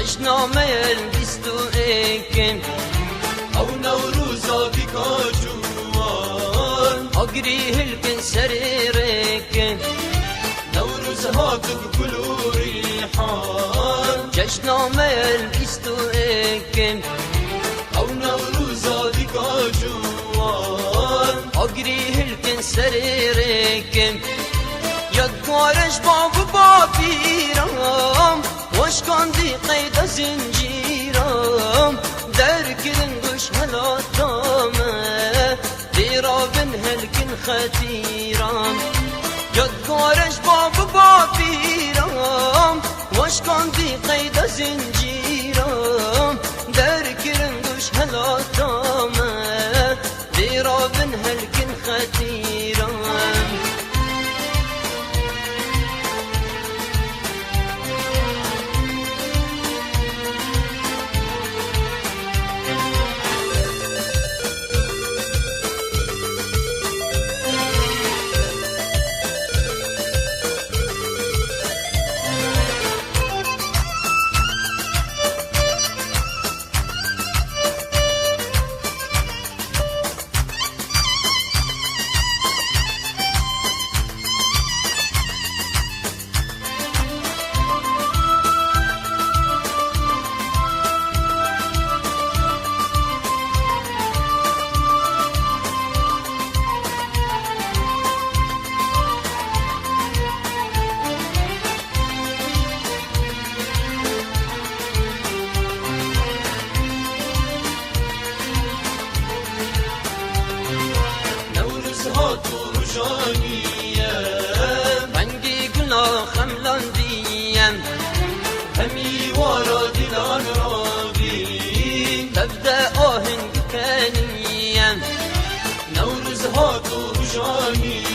جشنامه البیست و یکم او نوروزا بیکا جوان آگری هلکن سری رکن نوروز هاتف گل و ریحان جشنامه البیست و یکم او نوروزا بیکا جوان آگری هلکن سری رکن یادگارش بابو بابیرم وشکاندی قید زنجیرم در کردن گوش هلاتامه دیرا بن هلکن خطیرم یادگارش بابو بابیرم وشکاندی قید زنجیرم در کردن گوش هلاتامه دیرا بن هلکن خطیرم رنگی گلا خملان دیم همی وارا دلان رابی تبدأ آهنگ کنیم نوروز ها تو جانی